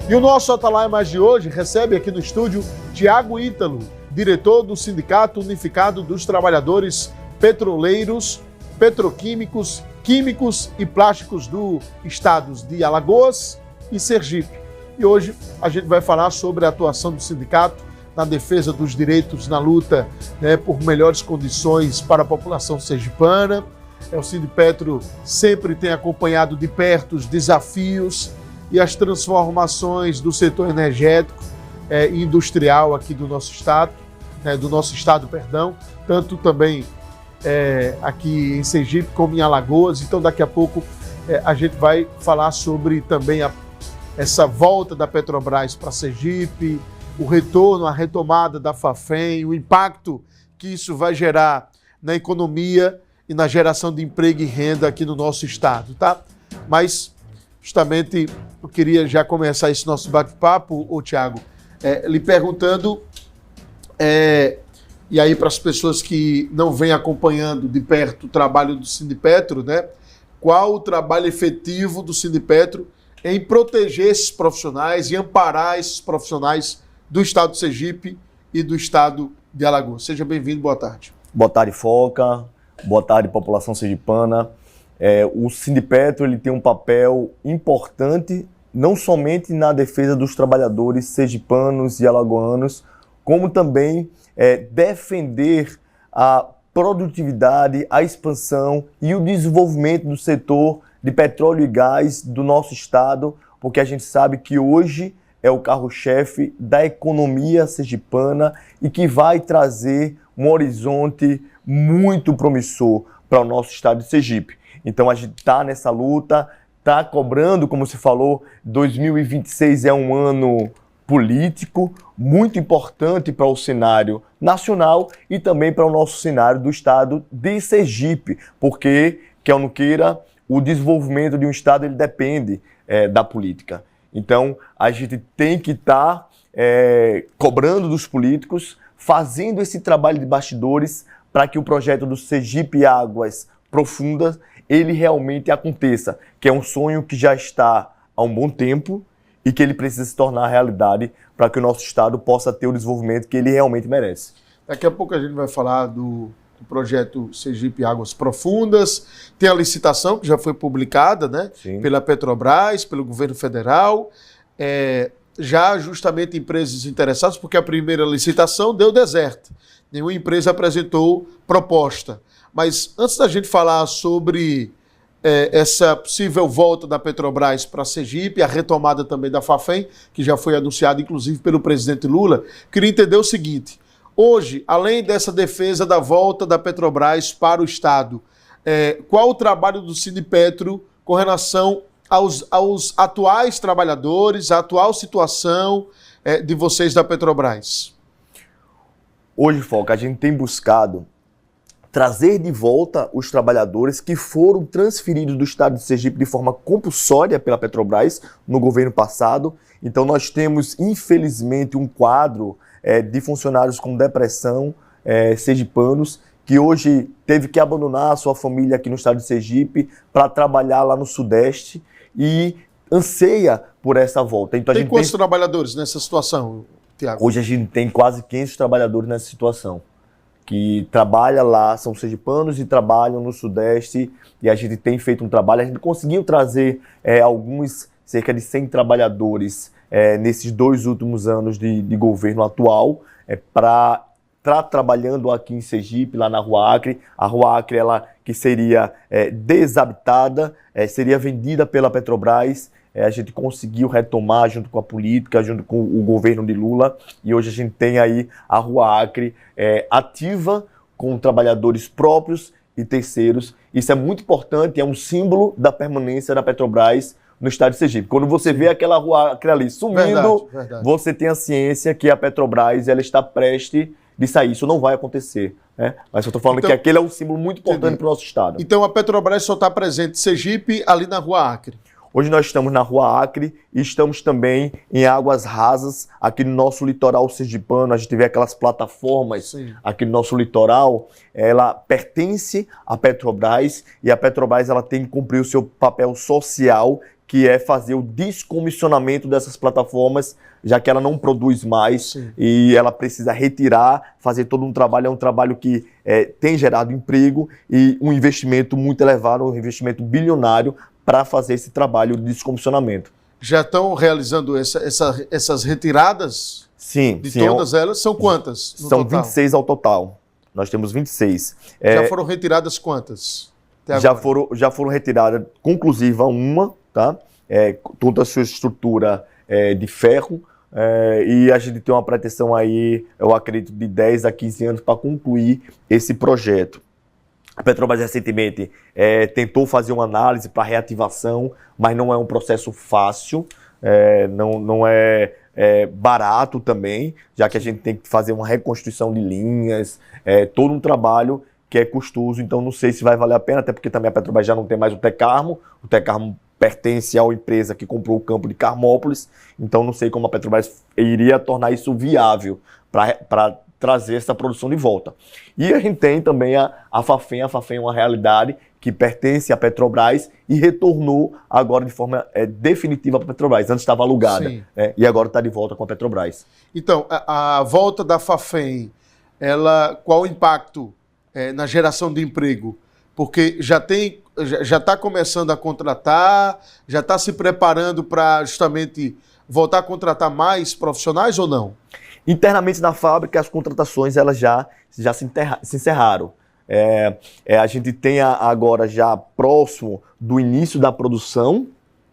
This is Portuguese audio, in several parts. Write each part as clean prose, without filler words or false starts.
E o nosso Atalaia Mais de hoje recebe aqui no estúdio Tiago Ítalo, diretor do Sindicato Unificado dos Trabalhadores Petroleiros, Petroquímicos, Químicos e Plásticos do estados de Alagoas e Sergipe. E hoje a gente vai falar sobre a atuação do sindicato na defesa dos direitos na luta, por melhores condições para a população sergipana. O Sindipetro sempre tem acompanhado de perto os desafios e as transformações do setor energético e industrial aqui do nosso estado, tanto também aqui em Sergipe como em Alagoas. Então daqui a pouco a gente vai falar sobre também essa volta da Petrobras para Sergipe, o retorno, a retomada da Fafem, o impacto que isso vai gerar na economia e na geração de emprego e renda aqui no nosso estado, tá? Mas justamente eu queria já começar esse nosso bate-papo, Tiago, lhe perguntando, e aí para as pessoas que não vêm acompanhando de perto o trabalho do Sindipetro, qual o trabalho efetivo do Sindipetro em proteger esses profissionais e amparar esses profissionais do estado de Sergipe e do estado de Alagoas. Seja bem-vindo, boa tarde. Boa tarde, Foca. Boa tarde, população sergipana. O Sindipetro ele tem um papel importante, não somente na defesa dos trabalhadores sergipanos e alagoanos, como também defender a produtividade, a expansão e o desenvolvimento do setor de petróleo e gás do nosso estado, porque a gente sabe que hoje é o carro-chefe da economia sergipana e que vai trazer um horizonte muito promissor para o nosso estado de Sergipe. Então a gente está nessa luta, está cobrando, como se falou, 2026 é um ano político muito importante para o cenário nacional e também para o nosso cenário do estado de Sergipe, porque, quer ou não queira, o desenvolvimento de um estado ele depende da política. Então, a gente tem que estar cobrando dos políticos, fazendo esse trabalho de bastidores para que o projeto do Sergipe Águas Profundas, ele realmente aconteça, que é um sonho que já está há um bom tempo e que ele precisa se tornar realidade para que o nosso estado possa ter o desenvolvimento que ele realmente merece. Daqui a pouco a gente vai falar do projeto Sergipe Águas Profundas, tem a licitação que já foi publicada, pela Petrobras, pelo governo federal, já justamente empresas interessadas, porque a primeira licitação deu deserto, nenhuma empresa apresentou proposta. Mas antes da gente falar sobre essa possível volta da Petrobras para Sergipe, a retomada também da Fafem, que já foi anunciada inclusive pelo presidente Lula, queria entender o seguinte: hoje, além dessa defesa da volta da Petrobras para o estado, qual o trabalho do Sindipetro com relação aos atuais trabalhadores, a atual situação de vocês da Petrobras? Hoje, Foca, a gente tem buscado trazer de volta os trabalhadores que foram transferidos do estado de Sergipe de forma compulsória pela Petrobras no governo passado. Então nós temos, infelizmente, um quadro de funcionários com depressão, sergipanos, que hoje teve que abandonar a sua família aqui no estado de Sergipe para trabalhar lá no Sudeste e anseia por essa volta. Então, tem quantos trabalhadores nessa situação, Tiago? Hoje a gente tem quase 500 trabalhadores nessa situação, que trabalham lá, são sergipanos e trabalham no Sudeste, e a gente tem feito um trabalho, a gente conseguiu trazer cerca de 100 trabalhadores nesses 2 últimos anos de governo atual, para estar trabalhando aqui em Sergipe, lá na Rua Acre. A Rua Acre, ela que seria desabitada, seria vendida pela Petrobras. A gente conseguiu retomar junto com a política, junto com o governo de Lula, e hoje a gente tem aí a Rua Acre ativa, com trabalhadores próprios e terceiros. Isso é muito importante, é um símbolo da permanência da Petrobras no estado de Sergipe. Quando você vê aquela Rua Acre ali sumindo, verdade. Você tem a ciência que a Petrobras ela está prestes de sair. Isso não vai acontecer, mas eu estou falando que aquele é um símbolo muito importante para o nosso estado. Então a Petrobras só está presente em Sergipe, ali na Rua Acre. Hoje nós estamos na Rua Acre e estamos também em Águas Rasas, aqui no nosso litoral sergipano. A gente vê aquelas plataformas aqui no nosso litoral, ela pertence à Petrobras, e a Petrobras ela tem que cumprir o seu papel social, que é fazer o descomissionamento dessas plataformas, já que ela não produz mais. Sim. E ela precisa retirar, fazer todo um trabalho. É um trabalho que tem gerado emprego e um investimento muito elevado, um investimento bilionário para fazer esse trabalho de descomissionamento. Já estão realizando essas retiradas? Sim. De todas elas? São quantas no total? São 26 ao total. Nós temos 26. Já foram retiradas quantas? Já foram retiradas, conclusiva uma, tá? Toda a sua estrutura de ferro, e a gente tem uma pretensão aí, eu acredito, de 10 a 15 anos para concluir esse projeto. A Petrobras recentemente tentou fazer uma análise para reativação, mas não é um processo fácil, não é barato também, já que a gente tem que fazer uma reconstrução de linhas, todo um trabalho que é custoso, então não sei se vai valer a pena, até porque também a Petrobras já não tem mais o Tecarmo pertence à empresa que comprou o campo de Carmópolis, então não sei como a Petrobras iria tornar isso viável para trazer essa produção de volta. E a gente tem também a Fafem é uma realidade que pertence à Petrobras e retornou agora de forma definitiva para a Petrobras. Antes estava alugada, e agora está de volta com a Petrobras. Então, a volta da Fafem, qual o impacto na geração de emprego? Porque já está começando a contratar, já está se preparando para justamente voltar a contratar mais profissionais ou não? Internamente na fábrica, as contratações elas já se encerraram. A gente tem agora já próximo do início da produção,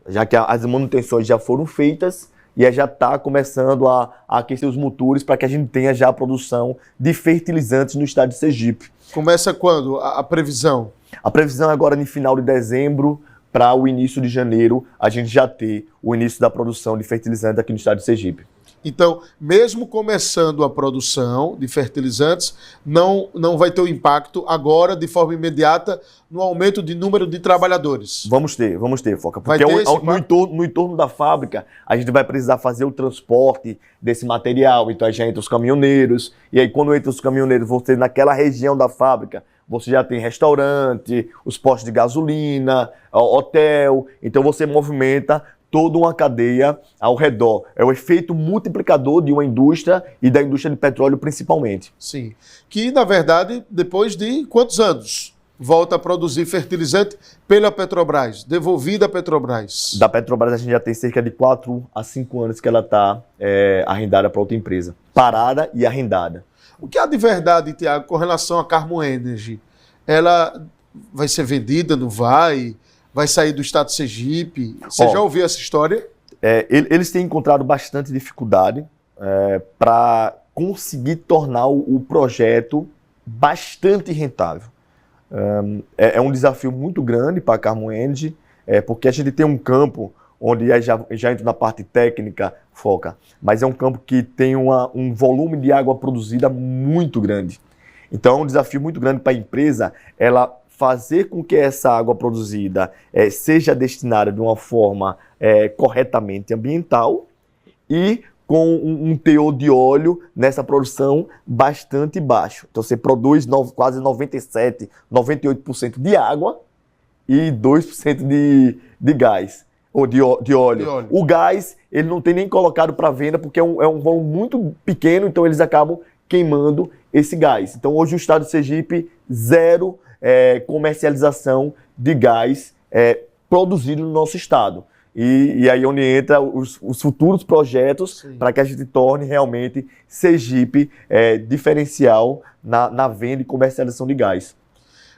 já que as manutenções já foram feitas, e já está começando a aquecer os motores para que a gente tenha já a produção de fertilizantes no estado de Sergipe. Começa quando a previsão? A previsão é agora no final de dezembro para o início de janeiro, a gente já ter o início da produção de fertilizantes aqui no estado de Sergipe. Então, mesmo começando a produção de fertilizantes, não vai ter um impacto agora, de forma imediata, no aumento de número de trabalhadores? Vamos ter, Foca. Porque no entorno da fábrica, a gente vai precisar fazer o transporte desse material. Então, aí já entra os caminhoneiros. E aí, quando entra os caminhoneiros, você naquela região da fábrica, você já tem restaurante, os postos de gasolina, hotel. Então, você movimenta toda uma cadeia ao redor. É o efeito multiplicador de uma indústria e da indústria de petróleo principalmente. Sim. Que, na verdade, depois de quantos anos volta a produzir fertilizante pela Petrobras, devolvida à Petrobras? Da Petrobras a gente já tem cerca de 4 a 5 anos que ela está arrendada para outra empresa. Parada e arrendada. O que há de verdade, Tiago, com relação à Carmo Energy? Ela vai ser vendida, não vai? Vai sair do estado de Sergipe? Você já ouviu essa história? Eles têm encontrado bastante dificuldade para conseguir tornar o projeto bastante rentável. É um desafio muito grande para a Carmo Energy, porque a gente tem um campo onde já entra na parte técnica, Foca, mas é um campo que tem um volume de água produzida muito grande. Então é um desafio muito grande para a empresa ela fazer com que essa água produzida seja destinada de uma forma corretamente ambiental e com um teor de óleo nessa produção bastante baixo. Então você produz quase 97%, 98% de água e 2% de gás, ou de óleo. O gás ele não tem nem colocado para venda porque é um volume muito pequeno, então eles acabam queimando esse gás. Então hoje o estado de Sergipe, zero comercialização de gás produzido no nosso estado. E aí onde entra os futuros projetos para que a gente torne realmente Sergipe diferencial na venda e comercialização de gás.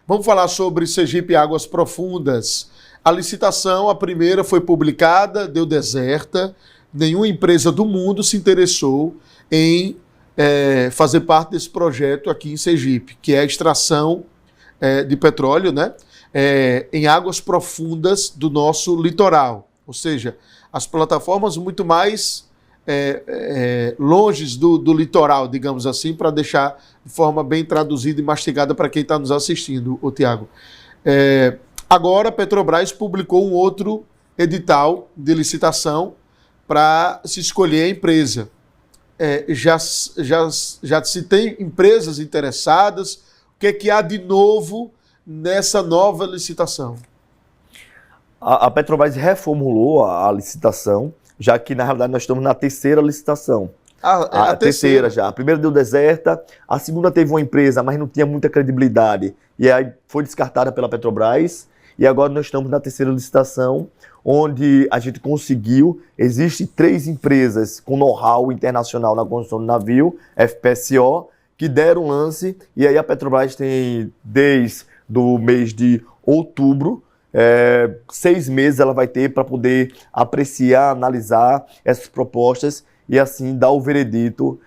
Vamos falar sobre Sergipe Águas Profundas. A licitação, a primeira, foi publicada, deu deserta. Nenhuma empresa do mundo se interessou em fazer parte desse projeto aqui em Sergipe, que é a extração de petróleo, né? Em águas profundas do nosso litoral. Ou seja, as plataformas muito mais longe do litoral, digamos assim, para deixar de forma bem traduzida e mastigada para quem está nos assistindo, Tiago. Agora a Petrobras publicou um outro edital de licitação para se escolher a empresa. Já se tem empresas interessadas. O que há de novo nessa nova licitação? A Petrobras reformulou a licitação, já que, na realidade, nós estamos na terceira licitação. A terceira já. A primeira deu deserta, a segunda teve uma empresa, mas não tinha muita credibilidade. E aí foi descartada pela Petrobras. E agora nós estamos na terceira licitação, onde a gente conseguiu, existem 3 empresas com know-how internacional na construção do navio, FPSO, que deram lance, e aí a Petrobras tem, desde o mês de outubro, 6 meses ela vai ter para poder apreciar, analisar essas propostas e assim dar o veredito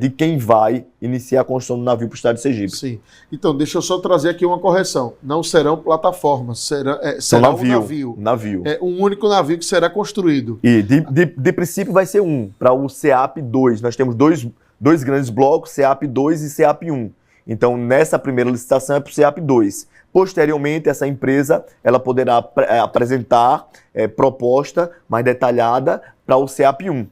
de quem vai iniciar a construção do navio para o estado de Sergipe. Sim. Então, deixa eu só trazer aqui uma correção. Não serão plataformas, será um navio. É um único navio que será construído. E de princípio vai ser para o CEAP-2. Nós temos dois grandes blocos, CEAP-2 e CEAP-1. Então, nessa primeira licitação é para o CEAP-2. Posteriormente, essa empresa ela poderá apresentar proposta mais detalhada para o CEAP-1.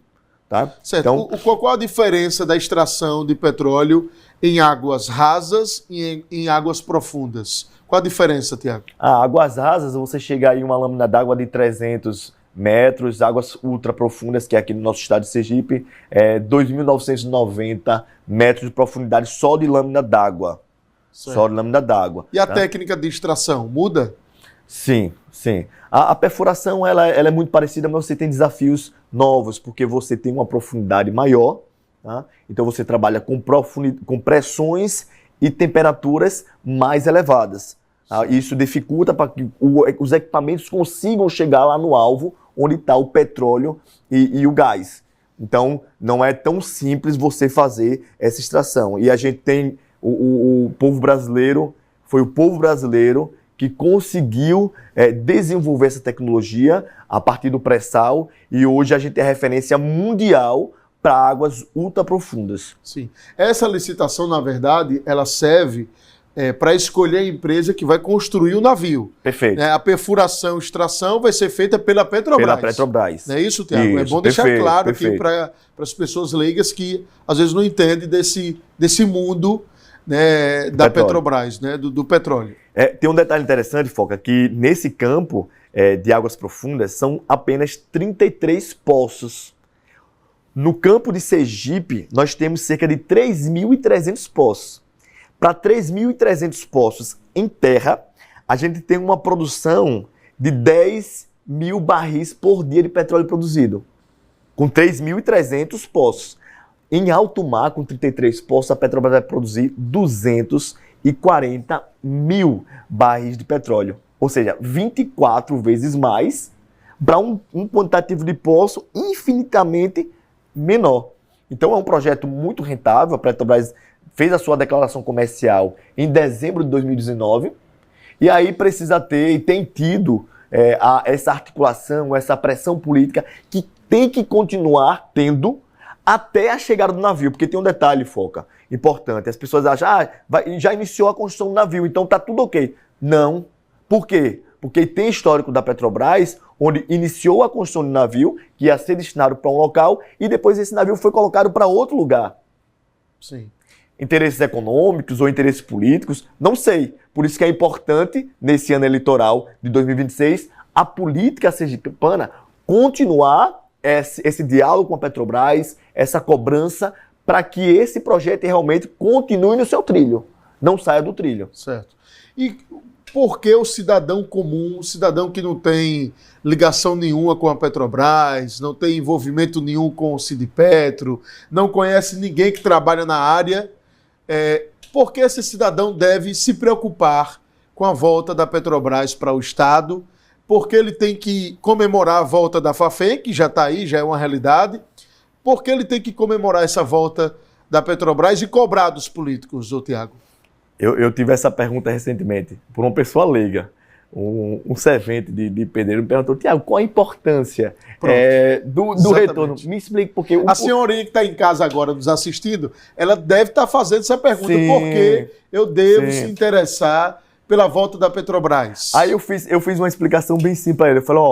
Tá? Certo. Então, qual a diferença da extração de petróleo em águas rasas e em águas profundas? Qual a diferença, Tiago? Águas rasas, você chega aí uma lâmina d'água de 300 metros, águas ultra profundas, que é aqui no nosso estado de Sergipe, 2.990 metros de profundidade só de lâmina d'água. Só de lâmina d'água. E a técnica de extração muda? Sim, sim. A perfuração ela é muito parecida, mas você tem desafios novos, porque você tem uma profundidade maior, tá? Então você trabalha com pressões e temperaturas mais elevadas. Tá? Isso dificulta para que os equipamentos consigam chegar lá no alvo, onde está o petróleo e o gás. Então não é tão simples você fazer essa extração. E a gente tem o povo brasileiro, foi o povo brasileiro que conseguiu desenvolver essa tecnologia a partir do pré-sal, e hoje a gente é referência mundial para águas ultra profundas. Sim. Essa licitação, na verdade, ela serve para escolher a empresa que vai construir o navio. Perfeito. A perfuração e extração vai ser feita pela Petrobras. Pela Petrobras. Não é isso, Tiago? Isso, é bom deixar claro aqui para as pessoas leigas que às vezes não entendem desse mundo, né, da Petrobras, né, do petróleo. Tem um detalhe interessante, Foca, que nesse campo de águas profundas são apenas 33 poços. No campo de Sergipe, nós temos cerca de 3.300 poços. Para 3.300 poços em terra, a gente tem uma produção de 10 mil barris por dia de petróleo produzido. Com 3.300 poços. Em alto mar, com 33 poços, a Petrobras vai produzir 240 mil barris de petróleo. Ou seja, 24 vezes mais para um quantitativo de poço infinitamente menor. Então é um projeto muito rentável. A Petrobras fez a sua declaração comercial em dezembro de 2019 e aí precisa ter e tem tido essa articulação, essa pressão política que tem que continuar tendo até a chegada do navio, porque tem um detalhe, Foca, importante. As pessoas acham, já iniciou a construção do navio, então tá tudo ok. Não. Por quê? Porque tem histórico da Petrobras, onde iniciou a construção do navio, que ia ser destinado para um local, e depois esse navio foi colocado para outro lugar. Sim. Interesses econômicos ou interesses políticos, não sei. Por isso que é importante, nesse ano eleitoral de 2026, a política sergipana continuar esse diálogo com a Petrobras, essa cobrança, para que esse projeto realmente continue no seu trilho, não saia do trilho. Certo. E por que o cidadão comum, o cidadão que não tem ligação nenhuma com a Petrobras, não tem envolvimento nenhum com o Sindipetro, não conhece ninguém que trabalha na área, por que esse cidadão deve se preocupar com a volta da Petrobras para o Estado? Porque ele tem que comemorar a volta da Fafem, que já está aí, já é uma realidade. Porque ele tem que comemorar essa volta da Petrobras e cobrar dos políticos, ô Tiago? Eu tive essa pergunta recentemente por uma pessoa leiga. Um servente de pedreiro me perguntou, Tiago, qual a importância do retorno? Me explique, porque... A senhorinha que está em casa agora nos assistindo, ela deve estar fazendo essa pergunta. Sim, por que eu devo se interessar pela volta da Petrobras? Aí eu fiz uma explicação bem simples para ele. Eu falei,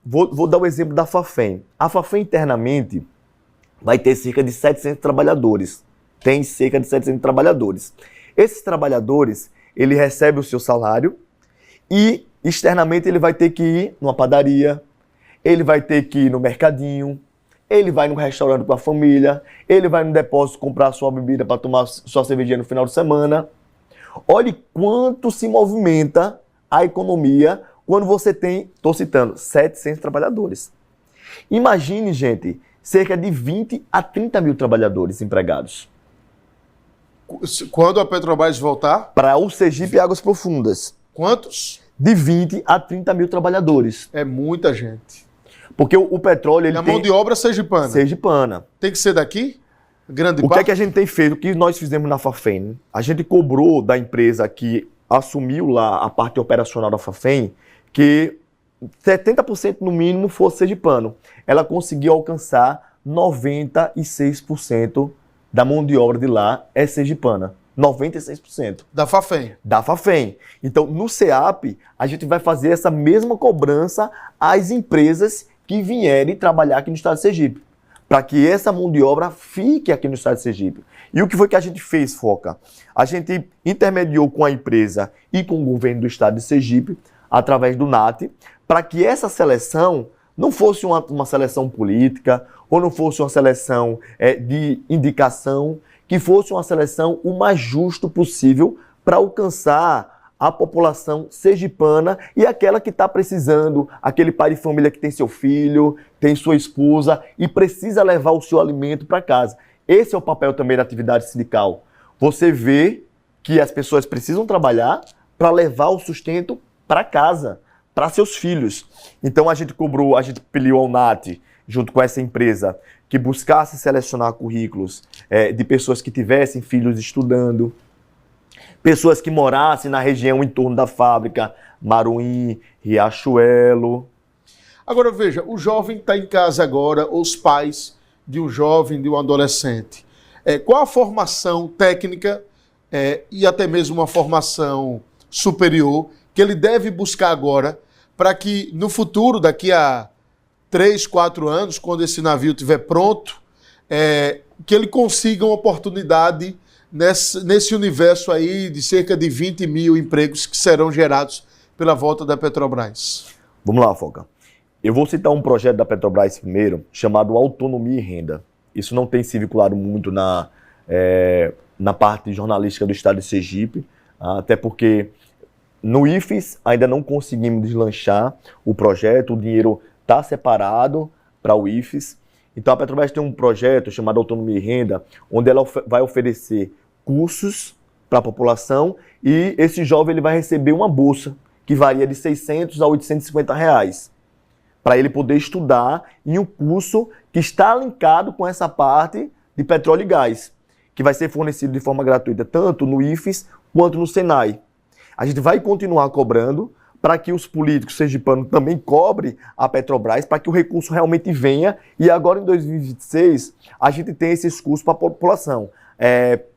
vou dar o exemplo da Fafem. A Fafem internamente vai ter cerca de 700 trabalhadores. Tem cerca de 700 trabalhadores. Esses trabalhadores, ele recebe o seu salário e externamente ele vai ter que ir numa padaria, ele vai ter que ir no mercadinho, ele vai no restaurante com a família, ele vai no depósito comprar sua bebida para tomar sua cervejinha no final de semana. Olhe quanto se movimenta a economia quando você tem, estou citando, 700 trabalhadores. Imagine, gente, cerca de 20 a 30 mil trabalhadores empregados. Quando a Petrobras voltar? Para o Sergipe Águas Profundas. Quantos? De 20 a 30 mil trabalhadores. É muita gente. Porque o petróleo... ele a mão de obra sergipana. Sergipana. Tem que ser daqui? Grande parte? O que é que a gente tem feito? O que nós fizemos na Fafem? A gente cobrou da empresa que assumiu lá a parte operacional da Fafem que 70% no mínimo fosse sergipano. Ela conseguiu alcançar 96% da mão de obra de lá é sergipana. 96%. Da Fafem. Da Fafem. Então, no CEAP, a gente vai fazer essa mesma cobrança às empresas que vierem trabalhar aqui no estado de Sergipe, para que essa mão de obra fique aqui no estado de Sergipe. E o que foi que a gente fez, Foca? A gente intermediou com a empresa e com o governo do estado de Sergipe, através do NAT, para que essa seleção não fosse uma seleção política, ou não fosse uma seleção de indicação, que fosse uma seleção o mais justo possível para alcançar a população sergipana e aquela que está precisando, aquele pai de família que tem seu filho, tem sua esposa e precisa levar o seu alimento para casa. Esse é o papel também da atividade sindical. Você vê que as pessoas precisam trabalhar para levar o sustento para casa, para seus filhos. Então a gente pediu ao NAT, junto com essa empresa, que buscasse selecionar currículos de pessoas que tivessem filhos estudando, pessoas que morassem na região em torno da fábrica, Maruim, Riachuelo. Agora veja, o jovem está em casa agora, ou os pais de um jovem, de um adolescente. Qual a formação técnica e até mesmo uma formação superior que ele deve buscar agora para que no futuro, daqui a 3, 4 anos, quando esse navio estiver pronto, que ele consiga uma oportunidade nesse universo aí de cerca de 20 mil empregos que serão gerados pela volta da Petrobras? Vamos lá, Foca. Eu vou citar um projeto da Petrobras primeiro, chamado Autonomia e Renda. Isso não tem se vinculado muito na parte jornalística do estado de Sergipe, até porque no IFES ainda não conseguimos deslanchar o projeto, o dinheiro está separado para o IFES. Então a Petrobras tem um projeto chamado Autonomia e Renda, onde ela vai oferecer cursos para a população e esse jovem ele vai receber uma bolsa que varia de 600 a 850 reais para ele poder estudar em um curso que está linkado com essa parte de petróleo e gás, que vai ser fornecido de forma gratuita tanto no IFES quanto no Senai. A gente vai continuar cobrando para que os políticos sergipanos também cobrem a Petrobras, para que o recurso realmente venha. E agora, em 2026, a gente tem esses cursos para a população.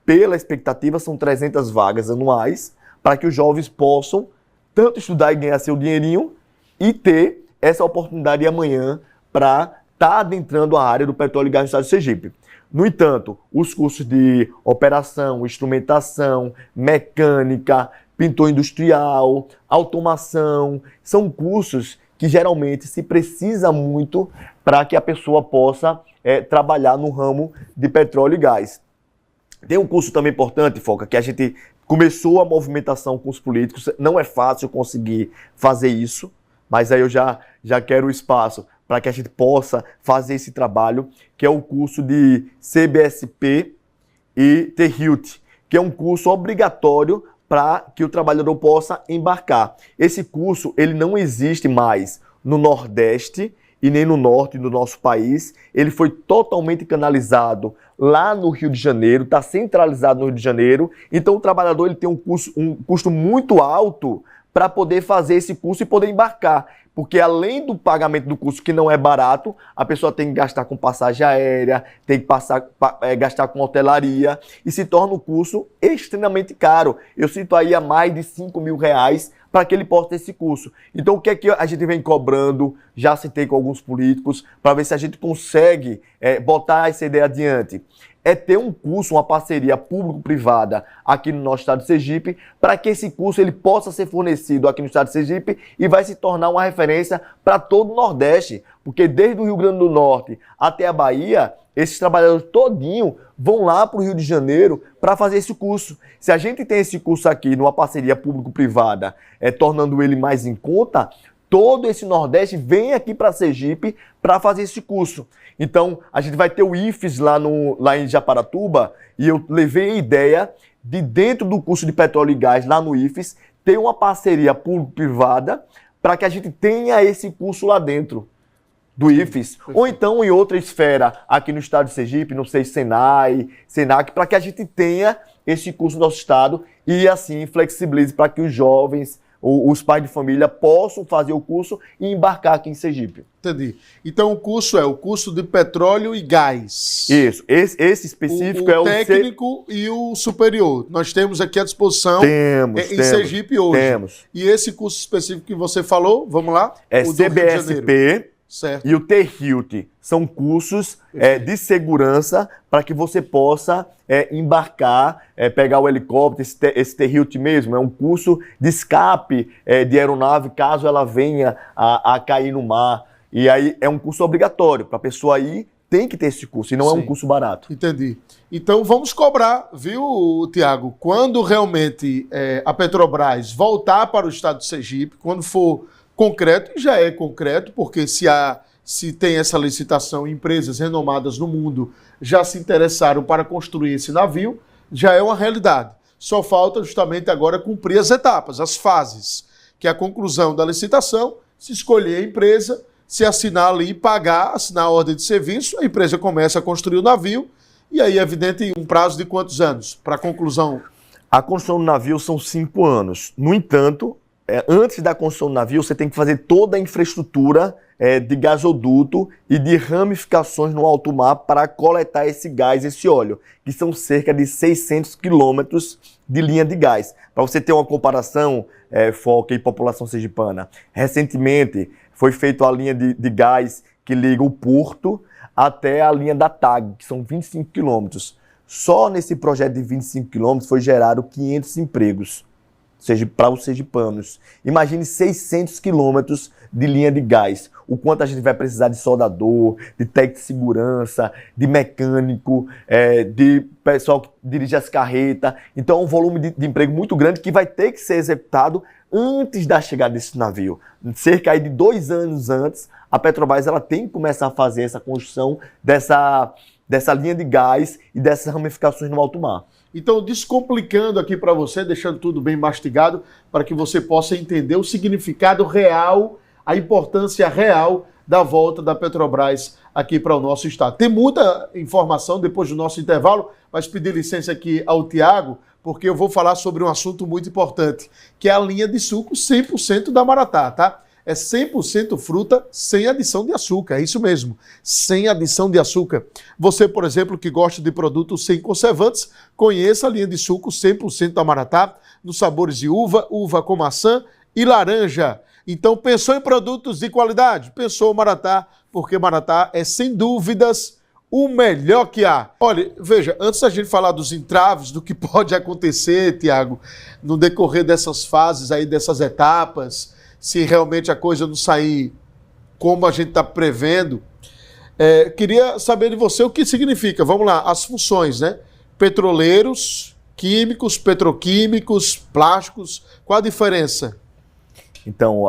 Pela expectativa, são 300 vagas anuais para que os jovens possam tanto estudar e ganhar seu dinheirinho e ter essa oportunidade amanhã para estar adentrando a área do petróleo e gás no estado de Sergipe. No entanto, os cursos de operação, instrumentação, mecânica, pintor industrial, automação, são cursos que geralmente se precisa muito para que a pessoa possa trabalhar no ramo de petróleo e gás. Tem um curso também importante, Foca, que a gente começou a movimentação com os políticos, não é fácil conseguir fazer isso, mas aí eu já quero o espaço para que a gente possa fazer esse trabalho, que é o curso de CBSP e THILT, que é um curso obrigatório para que o trabalhador possa embarcar. Esse curso ele não existe mais no Nordeste e nem no Norte do nosso país. Ele foi totalmente canalizado lá no Rio de Janeiro, está centralizado no Rio de Janeiro. Então o trabalhador ele tem um custo muito alto para poder fazer esse curso e poder embarcar. Porque além do pagamento do curso, que não é barato, a pessoa tem que gastar com passagem aérea, tem que gastar com hotelaria e se torna um curso extremamente caro. Eu cito aí a mais de 5 mil reais para que ele possa ter esse curso. Então o que é que a gente vem cobrando? Já citei com alguns políticos para ver se a gente consegue botar essa ideia adiante. é ter um curso, uma parceria público-privada aqui no nosso estado de Sergipe, para que esse curso ele possa ser fornecido aqui no estado de Sergipe e vai se tornar uma referência para todo o Nordeste, porque desde o Rio Grande do Norte até a Bahia, esses trabalhadores todinho vão lá para o Rio de Janeiro para fazer esse curso. Se a gente tem esse curso aqui numa parceria público-privada, tornando ele mais em conta, todo esse Nordeste vem aqui para Sergipe para fazer esse curso. Então, a gente vai ter o IFES lá em Japaratuba, e eu levei a ideia de, dentro do curso de petróleo e gás, lá no IFES, ter uma parceria público-privada para que a gente tenha esse curso lá dentro do IFES. Ou então em outra esfera, aqui no estado de Sergipe, não sei, Senai, Senac, para que a gente tenha esse curso no nosso estado e assim flexibilize para que os jovens, os pais de família possam fazer o curso e embarcar aqui em Sergipe. Entendi. Então o curso é o curso de petróleo e gás. Isso. Esse específico é o técnico e o superior. Nós temos aqui à disposição em Sergipe hoje. Temos. E esse curso específico que você falou, vamos lá? É o CBSP certo. E o THILT. São cursos de segurança para que você possa embarcar, pegar o helicóptero, esse THILT mesmo. É um curso de escape de aeronave caso ela venha a cair no mar. E aí é um curso obrigatório. Para a pessoa ir, tem que ter esse curso. E não é um curso barato. Entendi. Então vamos cobrar, viu, Tiago? Quando realmente a Petrobras voltar para o estado de Sergipe, quando for concreto, e já é concreto, porque se tem essa licitação, empresas renomadas no mundo já se interessaram para construir esse navio, já é uma realidade. Só falta justamente agora cumprir as etapas, as fases, que é a conclusão da licitação, se escolher a empresa, se assinar ali, pagar, assinar a ordem de serviço, a empresa começa a construir o navio, e aí é evidente um prazo de quantos anos para a conclusão? A construção do navio são 5 anos. No entanto, antes da construção do navio, você tem que fazer toda a infraestrutura de gasoduto e de ramificações no alto mar para coletar esse gás, esse óleo, que são cerca de 600 quilômetros de linha de gás. Para você ter uma comparação, Foca e população sergipana, recentemente foi feita a linha de gás que liga o porto até a linha da TAG, que são 25 quilômetros. Só nesse projeto de 25 quilômetros foi gerado 500 empregos. Para os sergipanos. Imagine 600 quilômetros de linha de gás. O quanto a gente vai precisar de soldador, de técnico de segurança, de mecânico, de pessoal que dirige as carretas. Então é um volume de emprego muito grande que vai ter que ser executado antes da chegada desse navio. Cerca de 2 anos antes, a Petrobras ela tem que começar a fazer essa construção dessa linha de gás e dessas ramificações no alto mar. Então, descomplicando aqui para você, deixando tudo bem mastigado, para que você possa entender o significado real, a importância real da volta da Petrobras aqui para o nosso estado. Tem muita informação depois do nosso intervalo, mas pedir licença aqui ao Tiago, porque eu vou falar sobre um assunto muito importante, que é a linha de suco 100% da Maratá, tá? É 100% fruta sem adição de açúcar, é isso mesmo, sem adição de açúcar. Você, por exemplo, que gosta de produtos sem conservantes, conheça a linha de suco 100% da Maratá, nos sabores de uva, uva com maçã e laranja. Então, pensou em produtos de qualidade? Pensou Maratá, porque Maratá é, sem dúvidas, o melhor que há. Olha, veja, antes da gente falar dos entraves, do que pode acontecer, Tiago, no decorrer dessas fases aí, dessas etapas, se realmente a coisa não sair como a gente está prevendo, queria saber de você o que significa, vamos lá, as funções, né? Petroleiros, químicos, petroquímicos, plásticos, qual a diferença? Então,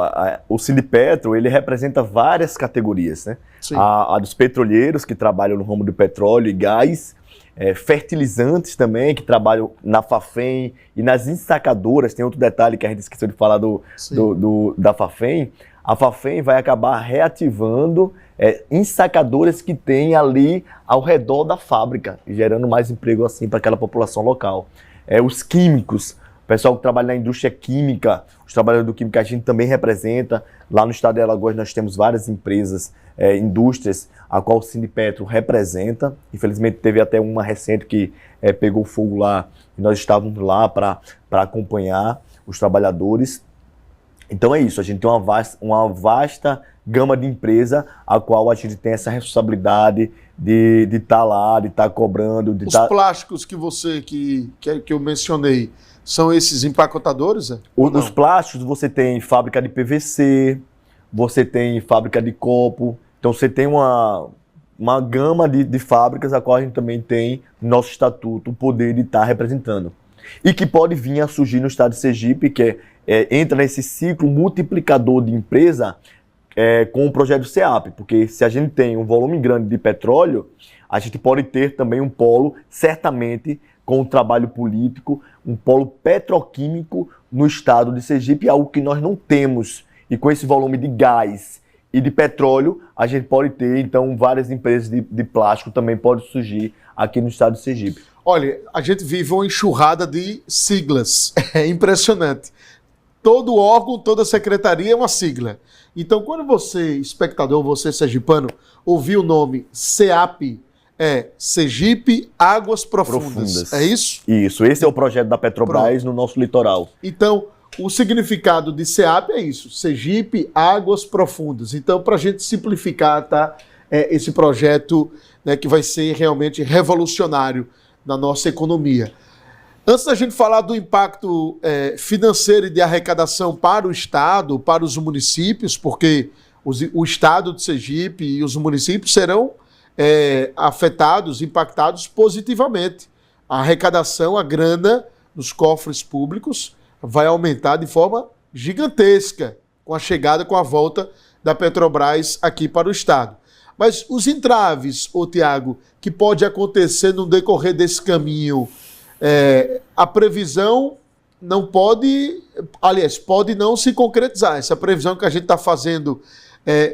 o Sindipetro, ele representa várias categorias, né? A dos petroleiros, que trabalham no ramo do petróleo e gás, fertilizantes também, que trabalham na Fafem e nas ensacadoras. Tem outro detalhe que a gente esqueceu de falar da Fafem. A Fafem vai acabar reativando ensacadoras que tem ali ao redor da fábrica, gerando mais emprego assim para aquela população local. Os químicos, o pessoal que trabalha na indústria química, os trabalhadores do químico a gente também representa. Lá no estado de Alagoas nós temos várias empresas, indústrias, a qual o Sindipetro representa. Infelizmente teve até uma recente que pegou fogo lá e nós estávamos lá para acompanhar os trabalhadores. Então é isso, a gente tem uma vasta gama de empresa a qual a gente tem essa responsabilidade de estar lá, de estar cobrando. Os plásticos que eu mencionei, são esses empacotadores? Os plásticos, você tem fábrica de PVC, você tem fábrica de copo, então você tem uma gama de fábricas a qual a gente também tem no nosso estatuto o poder de estar representando. E que pode vir a surgir no estado de Sergipe, que entra nesse ciclo multiplicador de empresa com o projeto SEAP, porque se a gente tem um volume grande de petróleo, a gente pode ter também um polo, certamente, com o trabalho político, um polo petroquímico no estado de Sergipe, algo que nós não temos. E com esse volume de gás e de petróleo, a gente pode ter, então, várias empresas de plástico também podem surgir aqui no estado de Sergipe. Olha, a gente vive uma enxurrada de siglas. É impressionante. Todo órgão, toda secretaria é uma sigla. Então, quando você, espectador, você sergipano, ouvir o nome SEAP, Sergipe Águas Profundas. É isso? Isso. Esse é o projeto da Petrobras no nosso litoral. Então, o significado de SEAP é isso, Sergipe Águas Profundas. Então, para a gente simplificar, tá, esse projeto, né, que vai ser realmente revolucionário na nossa economia. Antes da gente falar do impacto financeiro e de arrecadação para o Estado, para os municípios, porque o Estado de Sergipe e os municípios serão afetados, impactados positivamente. A arrecadação, a grana nos cofres públicos vai aumentar de forma gigantesca com a chegada, com a volta da Petrobras aqui para o Estado. Mas os entraves, Tiago, que pode acontecer no decorrer desse caminho, a previsão não pode, aliás, pode não se concretizar. Essa previsão que a gente está fazendo,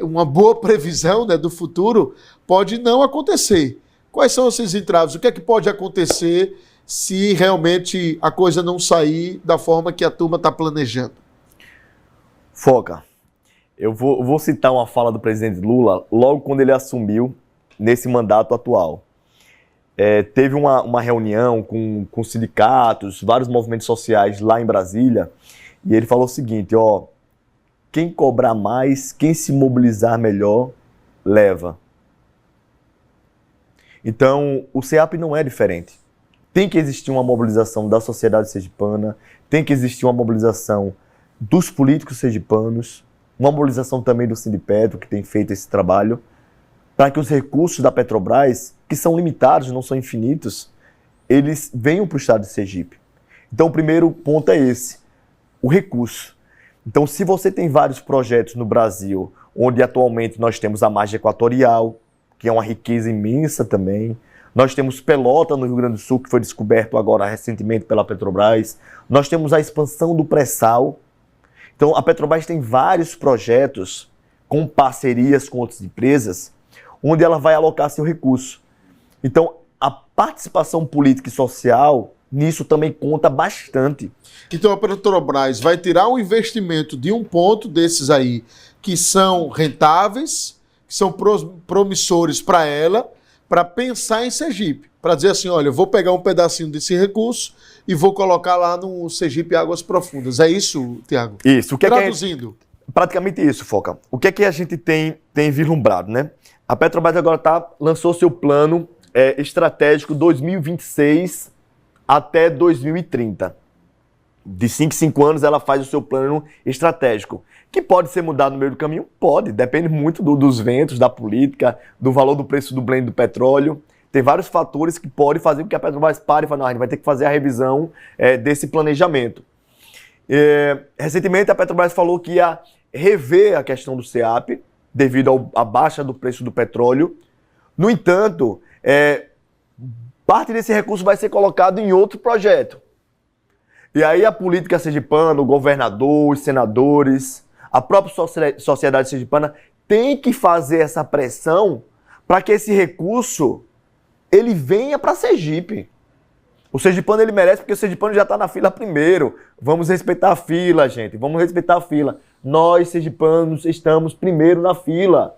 uma boa previsão, né, do futuro, pode não acontecer. Quais são esses entraves? O que é que pode acontecer se realmente a coisa não sair da forma que a turma está planejando? Foca, eu vou citar uma fala do presidente Lula logo quando ele assumiu nesse mandato atual. Teve uma reunião com sindicatos, vários movimentos sociais lá em Brasília, e ele falou o seguinte, quem cobrar mais, quem se mobilizar melhor, leva. Então, o SEAP não é diferente. Tem que existir uma mobilização da sociedade sergipana, tem que existir uma mobilização dos políticos sergipanos, uma mobilização também do Sindipetro, que tem feito esse trabalho, para que os recursos da Petrobras, que são limitados, não são infinitos, eles venham para o estado de Sergipe. Então, o primeiro ponto é esse, o recurso. Então, se você tem vários projetos no Brasil, onde atualmente nós temos a margem equatorial, que é uma riqueza imensa também, nós temos Pelota no Rio Grande do Sul, que foi descoberto agora recentemente pela Petrobras, nós temos a expansão do pré-sal. Então, a Petrobras tem vários projetos com parcerias com outras empresas, onde ela vai alocar seu recurso. Então, a participação política e social nisso também conta bastante. Então, a Petrobras vai tirar um investimento de um ponto desses aí, que são rentáveis, que são promissores para ela, para pensar em Sergipe. Para dizer assim, olha, eu vou pegar um pedacinho desse recurso e vou colocar lá no Sergipe Águas Profundas. É isso, Tiago? Isso. Traduzindo. Praticamente isso, Foca. O que é que a gente tem vislumbrado, né? A Petrobras agora lançou seu plano estratégico 2026 até 2030. De 5 em 5 anos ela faz o seu plano estratégico. Que pode ser mudado no meio do caminho? Pode. Depende muito dos ventos, da política, do valor do preço do blend do petróleo. Tem vários fatores que podem fazer com que a Petrobras pare e fale, não, a gente vai ter que fazer a revisão desse planejamento. Recentemente a Petrobras falou que ia rever a questão do SEAP, devido à baixa do preço do petróleo. No entanto, parte desse recurso vai ser colocado em outro projeto. E aí a política sergipana, o governador, os senadores, a própria sociedade sergipana tem que fazer essa pressão para que esse recurso ele venha para Sergipe. O sergipano ele merece porque o sergipano já está na fila primeiro. Vamos respeitar a fila, gente. Vamos respeitar a fila. Nós, sergipanos, estamos primeiro na fila.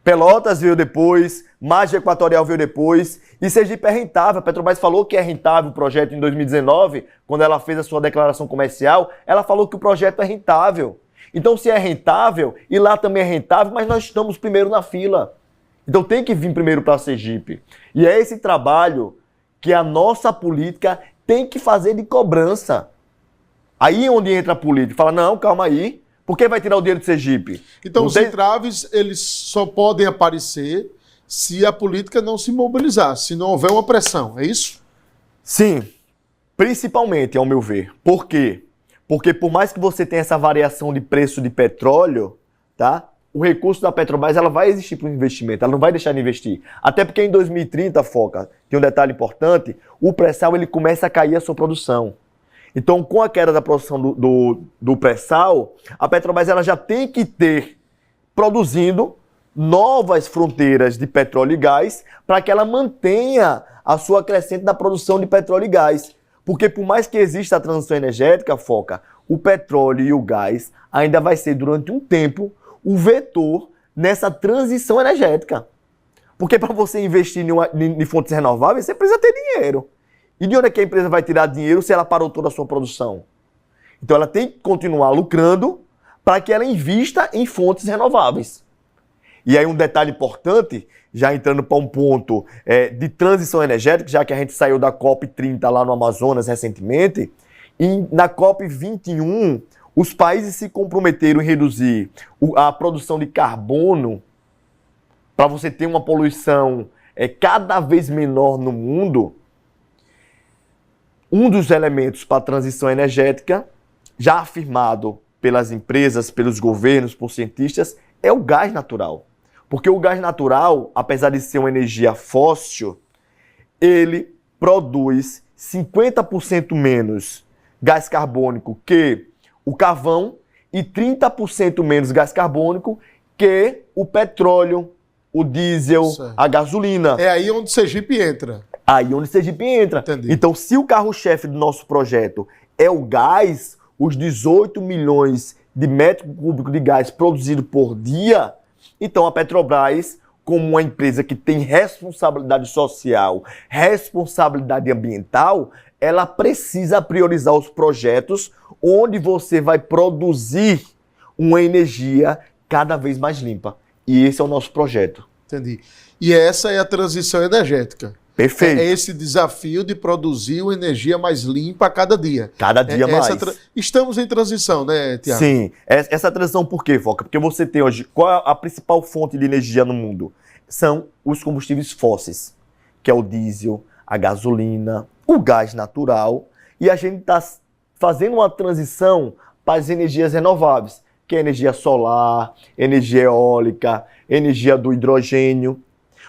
Pelotas veio depois, Margem Equatorial veio depois, e Sergipe é rentável. A Petrobras falou que é rentável o projeto em 2019, quando ela fez a sua declaração comercial, ela falou que o projeto é rentável. Então, se é rentável, e lá também é rentável, mas nós estamos primeiro na fila. Então tem que vir primeiro para Sergipe. E é esse trabalho que a nossa política tem que fazer de cobrança. Aí é onde entra a política. Fala, não, calma aí. Por que vai tirar o dinheiro de Sergipe? Então os entraves, eles só podem aparecer se a política não se mobilizar, se não houver uma pressão, é isso? Sim, principalmente, ao meu ver. Por quê? Porque por mais que você tenha essa variação de preço de petróleo, tá? O recurso da Petrobras ela vai existir para o investimento, ela não vai deixar de investir. Até porque em 2030, Foca, tem um detalhe importante, o pré-sal ele começa a cair a sua produção. Então, com a queda da produção do pré-sal, a Petrobras ela já tem que ter produzindo novas fronteiras de petróleo e gás para que ela mantenha a sua crescente na produção de petróleo e gás. Porque por mais que exista a transição energética, Foca, o petróleo e o gás ainda vai ser durante um tempo o vetor nessa transição energética. Porque para você investir em fontes renováveis, você precisa ter dinheiro. E de onde é que a empresa vai tirar dinheiro se ela parou toda a sua produção? Então ela tem que continuar lucrando para que ela invista em fontes renováveis. E aí um detalhe importante, já entrando para um ponto de transição energética, já que a gente saiu da COP30 lá no Amazonas recentemente, e na COP21 os países se comprometeram em reduzir a produção de carbono para você ter uma poluição cada vez menor no mundo. Um dos elementos para a transição energética, já afirmado pelas empresas, pelos governos, por cientistas, é o gás natural. Porque o gás natural, apesar de ser uma energia fóssil, ele produz 50% menos gás carbônico que o carvão e 30% menos gás carbônico que o petróleo, o diesel, certo, a gasolina. É aí onde Sergipe entra. Aí onde Sergipe entra. Entendi. Então, se o carro-chefe do nosso projeto é o gás, os 18 milhões de metros cúbicos de gás produzido por dia, então a Petrobras, como uma empresa que tem responsabilidade social, responsabilidade ambiental, ela precisa priorizar os projetos onde você vai produzir uma energia cada vez mais limpa. E esse é o nosso projeto. Entendi. E essa é a transição energética. Perfeito. É esse desafio de produzir uma energia mais limpa a cada dia. Cada dia mais. Estamos em transição, né, Tiago? Sim. Essa transição por quê, Foca? Porque você tem hoje, qual é a principal fonte de energia no mundo? São os combustíveis fósseis, que é o diesel, a gasolina, o gás natural. E a gente está fazendo uma transição para as energias renováveis, que é energia solar, energia eólica, energia do hidrogênio.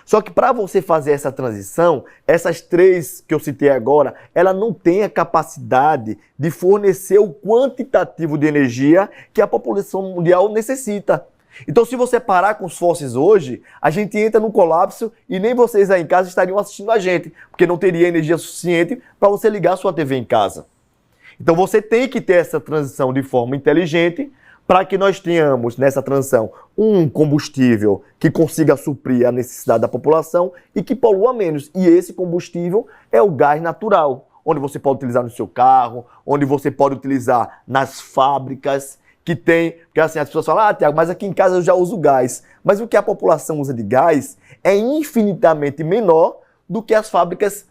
Só que para você fazer essa transição, essas três que eu citei agora, ela não tem a capacidade de fornecer o quantitativo de energia que a população mundial necessita. Então, se você parar com os fósseis hoje, a gente entra num colapso e nem vocês aí em casa estariam assistindo a gente, porque não teria energia suficiente para você ligar a sua TV em casa. Então, você tem que ter essa transição de forma inteligente para que nós tenhamos, nessa transição, um combustível que consiga suprir a necessidade da população e que polua menos. E esse combustível é o gás natural, onde você pode utilizar no seu carro, onde você pode utilizar nas fábricas, que tem... Porque assim, as pessoas falam, Tiago, mas aqui em casa eu já uso gás. Mas o que a população usa de gás é infinitamente menor do que as fábricas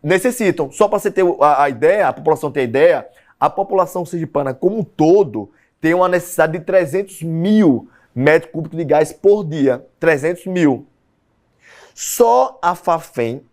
necessitam. Só para você ter a ideia, a população ter a ideia, a população sergipana como um todo tem uma necessidade de 300 mil metros cúbicos de gás por dia. 300 mil. Só a Fafem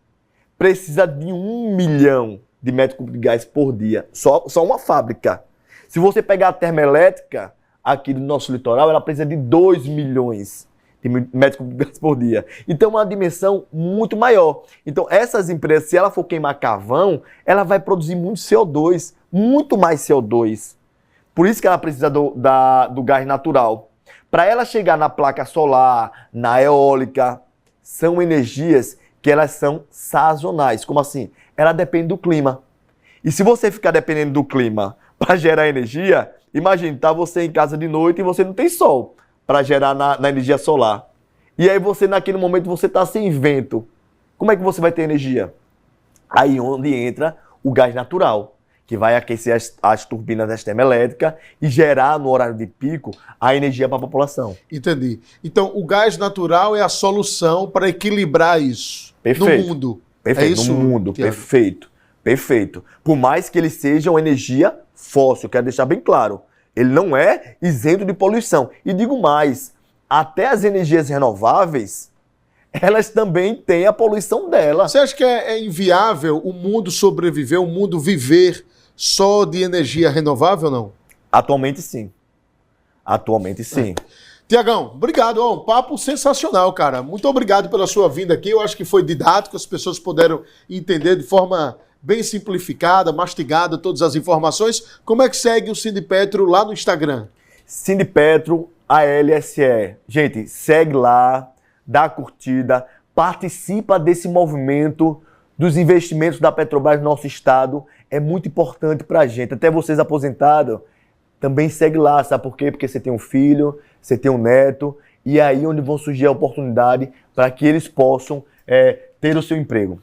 precisa de 1 milhão de metros cúbicos de gás por dia. Só uma fábrica. Se você pegar a termoelétrica aqui do nosso litoral, ela precisa de 2 milhões de metros cúbicos de gás por dia. Então é uma dimensão muito maior. Então essas empresas, se ela for queimar carvão, ela vai produzir muito CO2, muito mais CO2. Por isso que ela precisa do gás natural. Para ela chegar na placa solar, na eólica, são energias que elas são sazonais. Como assim? Ela depende do clima. E se você ficar dependendo do clima para gerar energia, imagine, tá você em casa de noite e você não tem sol para gerar na energia solar. E aí você, naquele momento, você está sem vento. Como é que você vai ter energia? Aí onde entra o gás natural, que vai aquecer as turbinas da sistema elétrica e gerar no horário de pico a energia para a população. Entendi. Então, o gás natural é a solução para equilibrar isso Perfeito. no mundo. Perfeito, é isso, no mundo, Thiago? perfeito. Por mais que ele seja uma energia fóssil, quero deixar bem claro, ele não é isento de poluição. E digo mais, até as energias renováveis, elas também têm a poluição dela. Você acha que é inviável o mundo sobreviver, o mundo viver só de energia renovável ou não? Atualmente, sim. Tiagão, obrigado. Um papo sensacional, cara. Muito obrigado pela sua vinda aqui. Eu acho que foi didático, as pessoas puderam entender de forma bem simplificada, mastigada, todas as informações. Como é que segue o Sindipetro lá no Instagram? Sindipetro ALSE. Gente, segue lá, dá curtida, participa desse movimento dos investimentos da Petrobras no nosso estado. É muito importante pra gente. Até vocês aposentados, também segue lá, sabe por quê? Porque você tem um filho, você tem um neto, e é aí onde vão surgir a oportunidade para que eles possam ter o seu emprego.